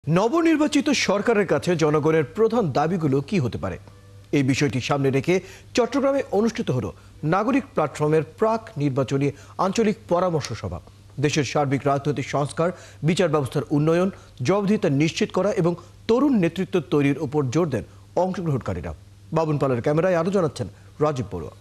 নবনির্বাচিত সরকারের কাছে জনগণের প্রধান দাবিগুলো কি হতে পারে, এই বিষয়টি সামনে রেখে চট্টগ্রামে অনুষ্ঠিত হলো নাগরিক প্ল্যাটফর্মের প্রাক নির্বাচনী আঞ্চলিক পরামর্শ সভা। দেশের সার্বিক রাজনৈতিক সংস্কার, বিচার ব্যবস্থার উন্নয়ন, জবাবদিহিতা নিশ্চিত করা এবং তরুণ নেতৃত্ব তৈরির উপর জোর দেন অংশগ্রহণকারীরা। বাবুন পালের ক্যামেরায় আরো জানাচ্ছেন রাজীব বড়ুয়া।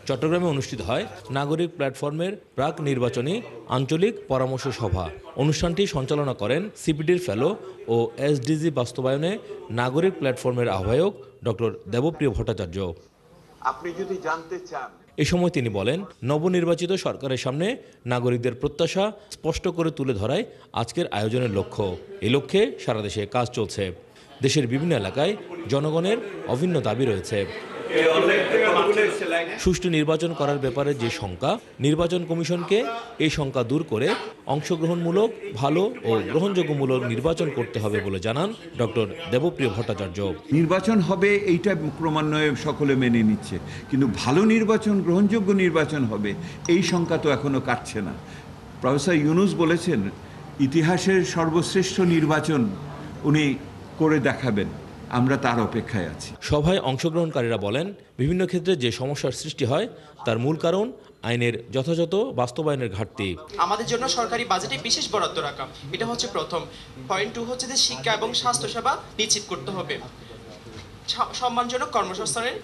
চট্টগ্রামে অনুষ্ঠিত হয় নাগরিক প্ল্যাটফর্মের প্রাক নির্বাচনী আঞ্চলিক পরামর্শ সভা। অনুষ্ঠানটি সঞ্চালনা করেন সিপিডির ফেলো ও এসডিজি বাস্তবায়নে নাগরিক প্ল্যাটফর্মের আহ্বায়ক ডক্টর দেবপ্রিয় ভট্টাচার্য। আপনি যদি জানতে চান, এ সময় তিনি বলেন, নবনির্বাচিত সরকারের সামনে নাগরিকদের প্রত্যাশা স্পষ্ট করে তুলে ধরাই আজকের আয়োজনের লক্ষ্য। এই লক্ষ্যে সারা দেশে কাজ চলছে। দেশের বিভিন্ন এলাকায় জনগণের অভিন্ন দাবি রয়েছে। সুষ্ঠু নির্বাচন করার ব্যাপারে যে শঙ্কা, নির্বাচন কমিশনকে এই শঙ্কা দূর করে অংশগ্রহণমূলক, ভালো ও গ্রহণযোগ্যমূলক নির্বাচন করতে হবে বলে জানান ডক্টর দেবপ্রিয় ভট্টাচার্য। নির্বাচন হবে এইটা ক্রমান্বয়ে সকলে মেনে নিচ্ছে, কিন্তু ভালো নির্বাচন, গ্রহণযোগ্য নির্বাচন হবে এই শঙ্কা তো এখনো কাটছে না। প্রফেসর ইউনূস বলেছেন ইতিহাসের সর্বশ্রেষ্ঠ নির্বাচন উনি করে দেখাবেন, আমরা তার অপেক্ষায় আছি। সভায় অংশগ্রহণকারীরা বলেন, বিভিন্ন ক্ষেত্রে যে সমস্যার সৃষ্টি হয় তার মূল কারণ আইনের যথাযথ বাস্তবায়নের ঘাটতি। আমাদের জন্য সরকারি বাজেটে বিশেষ বরাদ্দ রাখা, এটা হচ্ছে প্রথম পয়েন্ট। 2 হচ্ছে যে শিক্ষা এবং স্বাস্থ্যসেবা নিশ্চিত করতে হবে, সম্মানজনক কর্মসংস্থানের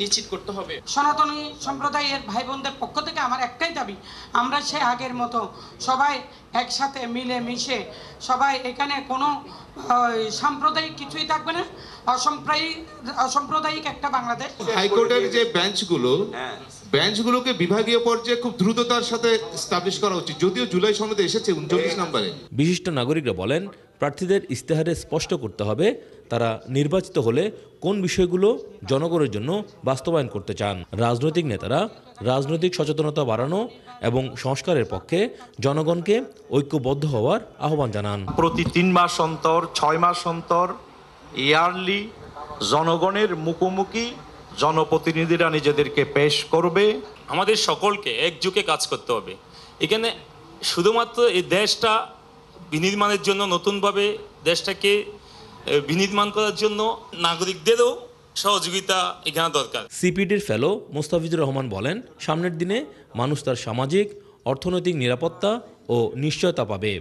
নিশ্চিত করতে হবে। সনাতনী সম্প্রদায়ের ভাই বোনদের পক্ষ থেকে আমার একটাই দাবি, আমরা সে আগের মতো সবাই একসাথে মিলে মিশে সবাই, এখানে কোনো সাম্প্রদায়িক কিছুই থাকবে না, অসাম্প্রদায়িক একটা বাংলাদেশ। হাইকোর্টের যে বেঞ্চগুলোকে বিভাগীয় পর্যায়ে খুব দ্রুততার সাথে এস্টাবলিশ করা উচিত, যদিও জুলাই সনদে এসেছে 39 নম্বরে। বিশিষ্ট নাগরিকরা বলেন, প্রার্থীদের ইস্তেহারে স্পষ্ট করতে হবে তারা নির্বাচিত হলে কোন বিষয়গুলো জনগণের জন্য বাস্তবায়ন করতে চান। রাজনৈতিক নেতারা রাজনৈতিক সচেতনতা বাড়ানো এবং সংস্কারের পক্ষে জনগণকে ঐক্যবদ্ধ হওয়ার আহ্বান জানান। প্রতি 3 মাস অন্তর, 6 মাস অন্তর, ইয়ারলি জনগণের মুখোমুখি জনপ্রতিনিধিরা নিজেদেরকে পেশ করবে। আমাদের সকলকে একযোগে কাজ করতে হবে। এখানে শুধুমাত্র এই দেশটা বিনির্মাণের জন্য, নতুনভাবে দেশটাকে বিনির্মাণ করার জন্য নাগরিকদেরও সহযোগিতা এখানে দরকার। সিপিডির ফেলো মোস্তাফিজুর রহমান বলেন, সামনের দিনে মানুষ তার সামাজিক, অর্থনৈতিক নিরাপত্তা ও নিশ্চয়তা পাবে,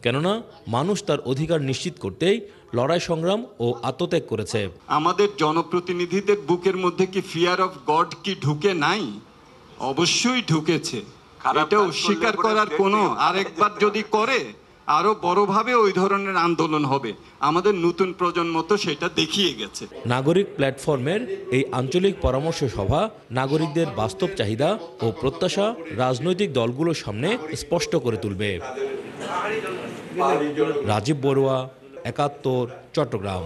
কেননা মানুষ তার অধিকার নিশ্চিত করতেই লড়াই সংগ্রাম ও আত্মত্যাগ করেছে। আমাদের জনপ্রতিনিধিদের বুকের মধ্যে কি ফিয়ার অফ গড কি ঢুকে নাই? অবশ্যই ঢুকেছে। এটা অস্বীকার করার কোনো, আরেকবার যদি করে আরো বড়ভাবে ওই ধরনের আন্দোলন হবে। আমাদের নতুন প্রজন্ম তো সেটা দেখিয়ে গেছে। নাগরিক প্ল্যাটফর্মের এই আঞ্চলিক পরামর্শ সভা নাগরিকদের বাস্তব চাহিদা ও প্রত্যাশা রাজনৈতিক দলগুলোর সামনে স্পষ্ট করে তুলবে। রাজীব বড়ুয়া, ৭১, চট্টগ্রাম।